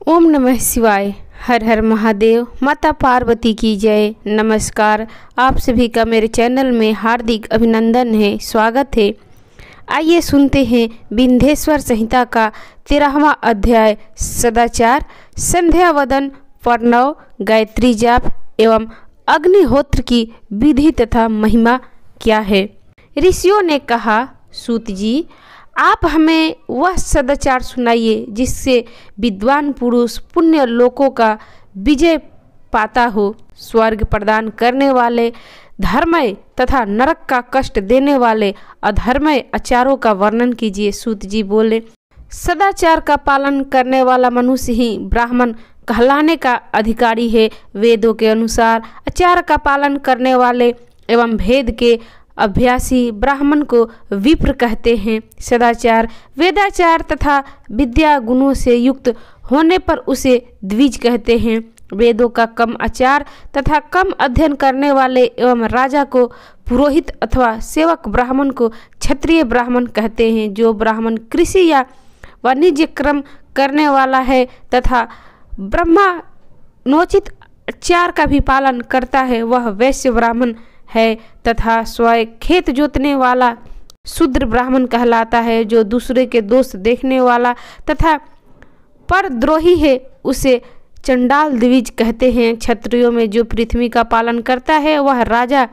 ओम नमः शिवाय। हर हर महादेव। माता पार्वती की जय। नमस्कार, आप सभी का मेरे चैनल में हार्दिक अभिनंदन है, स्वागत है। आइए सुनते हैं विंध्येश्वर संहिता का 13वां अध्याय सदाचार, संध्या वदन, प्रणव, गायत्री जाप एवं अग्निहोत्र की विधि तथा महिमा क्या है। ऋषियों ने कहा, सूत जी, आप हमें वह सदाचार सुनाइए जिससे विद्वान पुरुष पुण्य लोकों का विजय पाता हो। स्वर्ग प्रदान करने वाले धर्मय तथा नरक का कष्ट देने वाले अधर्मय आचारों का वर्णन कीजिए। सूत जी बोले, सदाचार का पालन करने वाला मनुष्य ही ब्राह्मण कहलाने का अधिकारी है। वेदों के अनुसार आचार का पालन करने वाले एवं भेद के अभ्यासी ब्राह्मण को विप्र कहते हैं। सदाचार, वेदाचार तथा विद्या गुणों से युक्त होने पर उसे द्विज कहते हैं। वेदों का कम आचार तथा कम अध्ययन करने वाले एवं राजा को पुरोहित अथवा सेवक ब्राह्मण को क्षत्रिय ब्राह्मण कहते हैं। जो ब्राह्मण कृषि या वाणिज्य कर्म करने वाला है तथा ब्रह्मणोचित आचार का भी पालन करता है, वह वैश्य ब्राह्मण है तथा स्वयं खेत जोतने वाला शूद्र ब्राह्मण कहलाता है। जो दूसरे के दोष देखने वाला तथा परद्रोही है उसे चंडाल द्विज कहते हैं। क्षत्रियों में जो पृथ्वी का पालन करता है वह राजा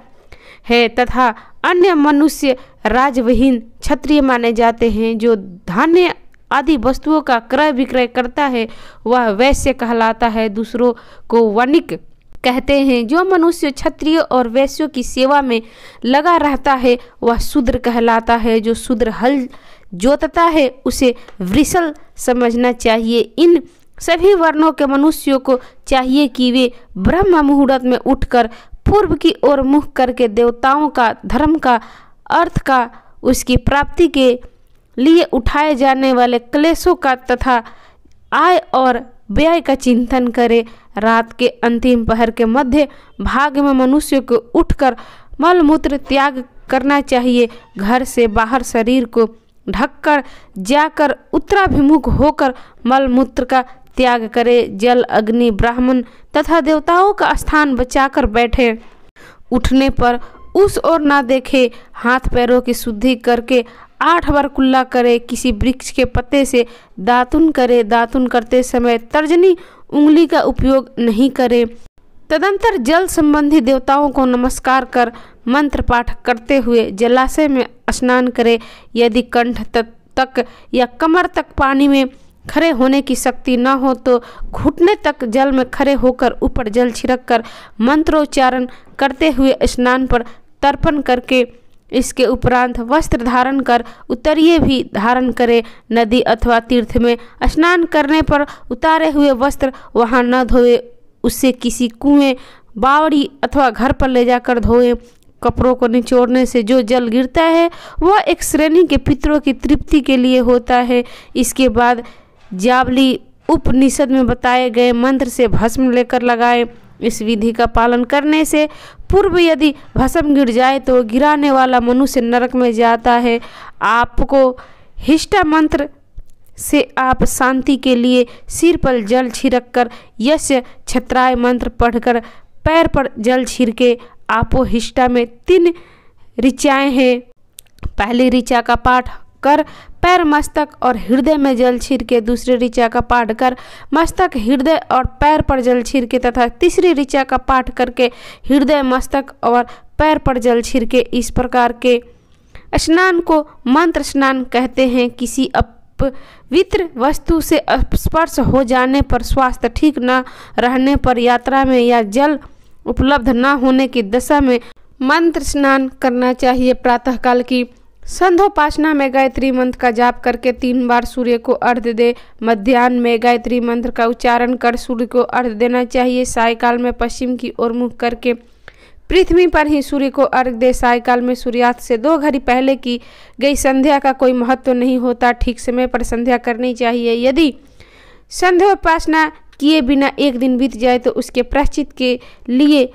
है तथा अन्य मनुष्य राजविहीन क्षत्रिय माने जाते हैं। जो धान्य आदि वस्तुओं का क्रय विक्रय करता है वह वैश्य कहलाता है। दूसरों को वणिक कहते हैं। जो मनुष्य क्षत्रिय और वैश्यों की सेवा में लगा रहता है वह शूद्र कहलाता है। जो शूद्र हल जोतता है उसे वृषल समझना चाहिए। इन सभी वर्णों के मनुष्यों को चाहिए कि वे ब्रह्म मुहूर्त में उठकर पूर्व की ओर मुख करके देवताओं का, धर्म का, अर्थ का, उसकी प्राप्ति के लिए उठाए जाने वाले क्लेशों का तथा आय और व्यय का चिंतन करे। रात के अंतिम पहर के मध्य भाग में मनुष्य को उठकर मलमूत्र त्याग करना चाहिए। घर से बाहर शरीर को ढककर जाकर उत्तराभिमुख होकर मलमूत्र का त्याग करे। जल, अग्नि, ब्राह्मण तथा देवताओं का स्थान बचाकर बैठे। उठने पर उस ओर ना देखे। हाथ पैरों की शुद्धि करके 8 बार कुल्ला करे। किसी वृक्ष के पत्ते से दातुन करे। दातुन करते समय तर्जनी उंगली का उपयोग नहीं करे। तदंतर जल संबंधी देवताओं को नमस्कार कर मंत्र पाठ करते हुए जलाशय में स्नान करे। यदि कंठ तक या कमर तक पानी में खड़े होने की शक्ति न हो तो घुटने तक जल में खड़े होकर ऊपर जल छिड़क कर मंत्रोच्चारण करते हुए स्नान पर तर्पण करके इसके उपरांत वस्त्र धारण कर उत्तरीय भी धारण करे। नदी अथवा तीर्थ में स्नान करने पर उतारे हुए वस्त्र वहां न धोए, उससे किसी कुएं, बावड़ी अथवा घर पर ले जाकर धोए। कपड़ों को निचोड़ने से जो जल गिरता है वह एक श्रेणी के पितरों की तृप्ति के लिए होता है। इसके बाद जावली उपनिषद में बताए गए मंत्र से भस्म लेकर लगाए। इस विधि का पालन करने से पूर्व यदि भस्म गिर जाए तो गिराने वाला मनुष्य नरक में जाता है। आपको हिष्टा मंत्र से आप शांति के लिए सिर पर जल छिड़क कर यस्य छत्राय मंत्र पढ़कर पैर पर जल छिड़के। आपो हिष्टा में 3 ऋचाएं हैं। पहली ऋचा का पाठ कर पैर, मस्तक और हृदय में जल छिड़के। दूसरी ऋचा का पाठ कर मस्तक, हृदय और पैर पर जल छिड़के तथा तीसरी ऋचा का पाठ करके हृदय, मस्तक और पैर पर जल छिड़के। इस प्रकार के स्नान को मंत्र स्नान कहते हैं। किसी अपवित्र वस्तु से स्पर्श हो जाने पर, स्वास्थ्य ठीक न रहने पर, यात्रा में या जल उपलब्ध न होने की दशा में मंत्र स्नान करना चाहिए। प्रातःकाल की संध्योपासना में गायत्री मंत्र का जाप करके 3 बार सूर्य को अर्घ्य दे। मध्याह्न में गायत्री मंत्र का उच्चारण कर सूर्य को अर्घ्य देना चाहिए। सायकाल में पश्चिम की ओर मुख करके पृथ्वी पर ही सूर्य को अर्घ्य दे। सायकाल में सूर्यास्त से 2 घड़ी पहले की गई संध्या का कोई महत्व नहीं होता। ठीक समय पर संध्या करनी चाहिए। यदि संध्योपासना किए बिना 1 दिन बीत जाए तो उसके प्रायश्चित के लिए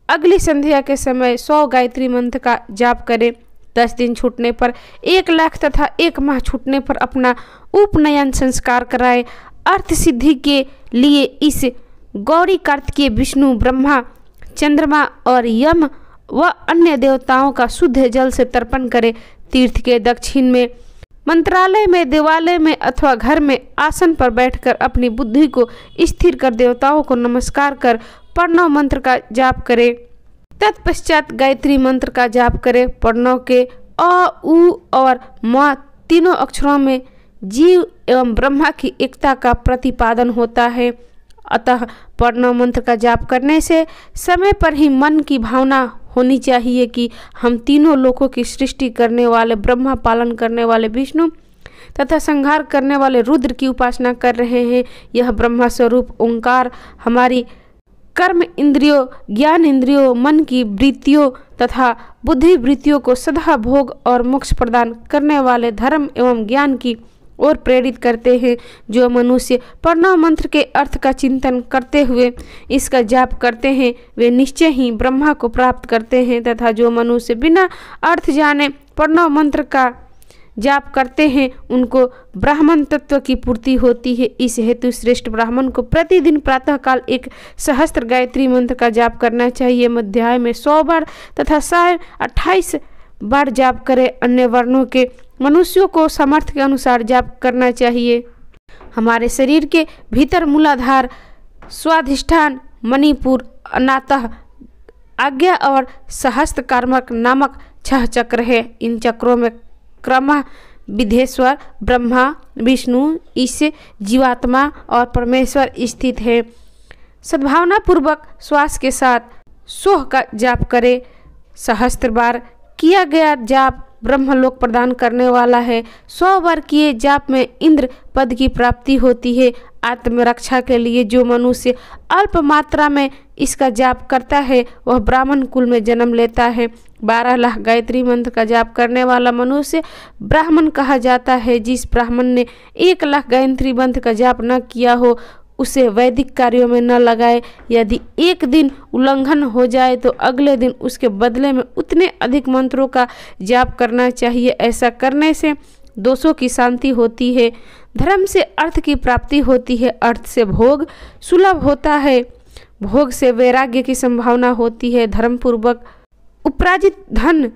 अगली संध्या के समय 100 गायत्री मंत्र का जाप करें। 10 दिन छूटने पर 1 लाख तथा 1 माह छूटने पर अपना उपनयन संस्कार कराए। अर्थ सिद्धि के लिए इस गौरी कार्तिकेय विष्णु, ब्रह्मा, चंद्रमा और यम व अन्य देवताओं का शुद्ध जल से तर्पण करें। तीर्थ के दक्षिण में, मंत्रालय में, देवालय में अथवा घर में आसन पर बैठकर अपनी बुद्धि को स्थिर कर देवताओं को नमस्कार कर प्रणव मंत्र का जाप करें। तत्पश्चात गायत्री मंत्र का जाप करें। प्रणव के अ, उ और म तीनों अक्षरों में जीव एवं ब्रह्मा की एकता का प्रतिपादन होता है। अतः प्रणव मंत्र का जाप करने से समय पर ही मन की भावना होनी चाहिए कि हम तीनों लोकों की सृष्टि करने वाले ब्रह्मा, पालन करने वाले विष्णु तथा संहार करने वाले रुद्र की उपासना कर रहे हैं। यह ब्रह्मा स्वरूप ओंकार हमारी कर्म इंद्रियों, ज्ञान इंद्रियों, मन की वृत्तियों तथा बुद्धि वृत्तियों को सदा भोग और मोक्ष प्रदान करने वाले धर्म एवं ज्ञान की ओर प्रेरित करते हैं। जो मनुष्य प्रणव मंत्र के अर्थ का चिंतन करते हुए इसका जाप करते हैं वे निश्चय ही ब्रह्मा को प्राप्त करते हैं, तथा जो मनुष्य बिना अर्थ जाने प्रणव मंत्र का जाप करते हैं उनको ब्राह्मण तत्व की पूर्ति होती है। इस हेतु श्रेष्ठ ब्राह्मण को प्रतिदिन प्रातःकाल 1 सहस्त्र गायत्री मंत्र का जाप करना चाहिए। मध्याह्न में 100 बार तथा साय 28 बार जाप करें। अन्य वर्णों के मनुष्यों को सामर्थ्य के अनुसार जाप करना चाहिए। हमारे शरीर के भीतर मूलाधार, स्वाधिष्ठान, मणिपुर, अनातः, आज्ञा और सहस्त्र कार्मक नामक 6 चक्र है। इन चक्रों में क्रमः विधेश्वर, ब्रह्मा, विष्णु, ईश, जीवात्मा और परमेश्वर स्थित है। सद्भावना पूर्वक श्वास के साथ सोह का जाप करें। सहस्त्र बार किया गया जाप ब्रह्मलोक प्रदान करने वाला है। 100 बार किए जाप में इंद्र पद की प्राप्ति होती है। आत्मरक्षा के लिए जो मनुष्य अल्प मात्रा में इसका जाप करता है वह ब्राह्मण कुल में जन्म लेता है। 12 लाख गायत्री मंत्र का जाप करने वाला मनुष्य ब्राह्मण कहा जाता है। जिस ब्राह्मण ने 1 लाख गायत्री मंत्र का जाप न किया हो उसे वैदिक कार्यों में न लगाए। यदि एक दिन उल्लंघन हो जाए तो अगले दिन उसके बदले में उतने अधिक मंत्रों का जाप करना चाहिए। ऐसा करने से दोषों की शांति होती है, धर्म से अर्थ की प्राप्ति होती है, अर्थ से भोग सुलभ होता है, भोग से वैराग्य की संभावना होती है, धर्म पूर्वक उपार्जित धन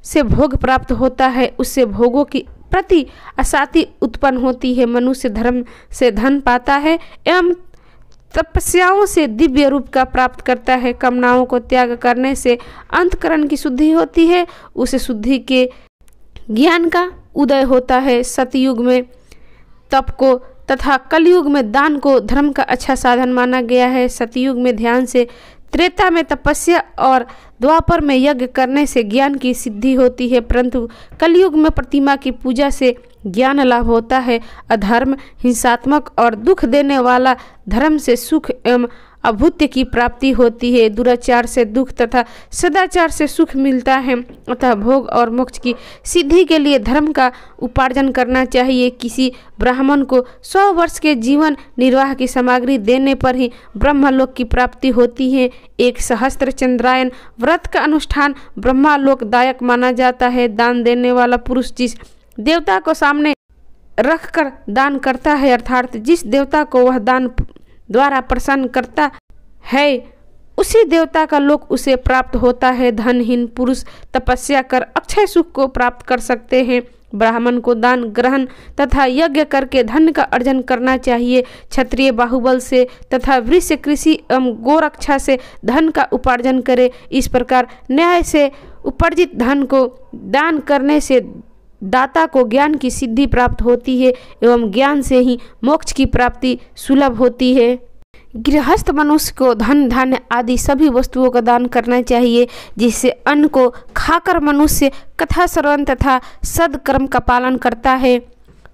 से भोग प्राप्त होता है, उससे भोगों की प्रति आसक्ति उत्पन्न होती है। मनुष्य धर्म से धन पाता है एवं तपस्याओं से दिव्य रूप का प्राप्त करता है। कामनाओं को त्याग करने से अंतकरण की शुद्धि होती है, उसे शुद्धि के ज्ञान का उदय होता है। सतयुग में तप को तथा कलयुग में दान को धर्म का अच्छा साधन माना गया है। सतयुग में ध्यान से, त्रेता में तपस्या और द्वापर में यज्ञ करने से ज्ञान की सिद्धि होती है, परंतु कलयुग में प्रतिमा की पूजा से ज्ञान लाभ होता है। अधर्म, हिंसात्मक और दुख देने वाला धर्म से सुख एवं अभूत्य की प्राप्ति होती है। दुराचार से दुख तथा सदाचार से सुख मिलता है। अतः भोग और मोक्ष की सिद्धि के लिए धर्म का उपार्जन करना चाहिए। किसी ब्राह्मण को 100 वर्ष के जीवन निर्वाह की सामग्री देने पर ही ब्रह्मलोक की प्राप्ति होती है। 1 सहस्त्र चंद्रायन व्रत का अनुष्ठान ब्रह्मलोकदायक माना जाता है। दान देने वाला पुरुष जिस देवता को सामने रखकर दान करता है, अर्थात जिस देवता को वह दान द्वारा प्रसन्न करता है, उसी देवता का लोक उसे प्राप्त होता है। धनहीन पुरुष तपस्या कर अक्षय सुख को प्राप्त कर सकते हैं। ब्राह्मण को दान ग्रहण तथा यज्ञ करके धन का अर्जन करना चाहिए। क्षत्रिय बाहुबल से तथा वृक्ष कृषि एवं गोरक्षा से धन का उपार्जन करे। इस प्रकार न्याय से उपार्जित धन को दान करने से दाता को ज्ञान की सिद्धि प्राप्त होती है एवं ज्ञान से ही मोक्ष की प्राप्ति सुलभ होती है। गृहस्थ मनुष्य को धन, धान्य आदि सभी वस्तुओं का दान करना चाहिए, जिससे अन्न को खाकर मनुष्य कथा श्रवण तथा सदकर्म का पालन करता है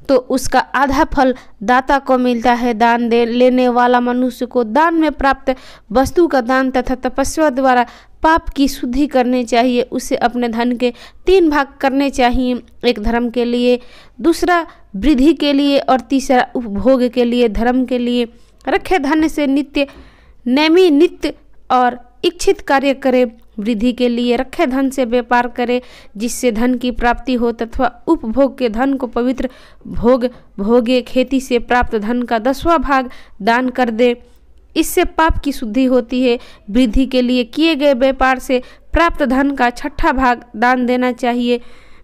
तो उसका आधा फल दाता को मिलता है। दान दे लेने वाला मनुष्य को दान में प्राप्त वस्तु का दान तथा तपस्या द्वारा पाप की शुद्धि करनी चाहिए। उसे अपने धन के 3 भाग करने चाहिए, एक धर्म के लिए, दूसरा वृद्धि के लिए और तीसरा उपभोग के लिए। धर्म के लिए रखे धन से नित्य नैमी नित्य और इच्छित कार्य करे। वृद्धि के लिए रखे धन से व्यापार करे, जिससे धन की प्राप्ति हो, तथा उपभोग के धन को पवित्र भोगे। खेती से प्राप्त धन का 10वां भाग दान कर दे, इससे पाप की शुद्धि होती है। वृद्धि के लिए किए गए व्यापार से प्राप्त धन का 6वां भाग दान देना चाहिए।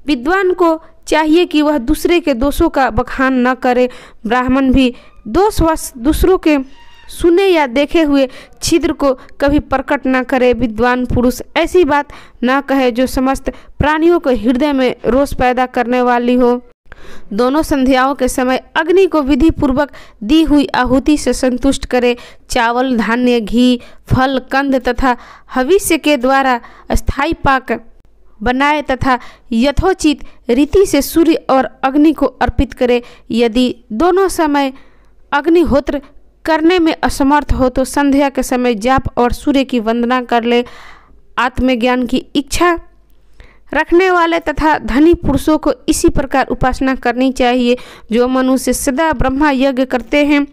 विद्वान को चाहिए कि वह दूसरे के दोषों का बखान न करे। ब्राह्मण भी दोषवश दूसरों के सुने या देखे हुए छिद्र को कभी प्रकट न करे। विद्वान पुरुष ऐसी बात न कहे जो समस्त प्राणियों को हृदय में रोष पैदा करने वाली हो। दोनों संध्याओं के समय अग्नि को विधि पूर्वक दी हुई आहुति से संतुष्ट करे। चावल, धान्य, घी, फल, कंद तथा हविष्य के द्वारा स्थायी पाक बनाए तथा यथोचित रीति से सूर्य और अग्नि को अर्पित करे। यदि दोनों समय अग्निहोत्र करने में असमर्थ हो तो संध्या के समय जाप और सूर्य की वंदना कर ले। आत्मज्ञान की इच्छा रखने वाले तथा धनी पुरुषों को इसी प्रकार उपासना करनी चाहिए। जो मनुष्य सदा ब्रह्मा यज्ञ करते हैं,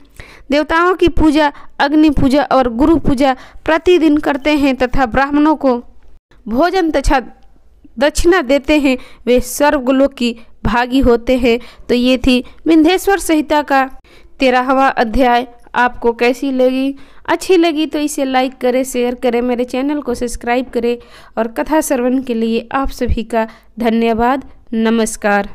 देवताओं की पूजा, अग्नि पूजा और गुरु पूजा प्रतिदिन करते हैं तथा ब्राह्मणों को भोजन तथा दक्षिणा देते हैं, वे स्वर्गलोक की भागी होते हैं। तो ये थी विंध्येश्वर संहिता का 13वां अध्याय। आपको कैसी लगी? अच्छी लगी तो इसे लाइक करें, शेयर करें, मेरे चैनल को सब्सक्राइब करें और कथा श्रवण के लिए आप सभी का धन्यवाद। नमस्कार।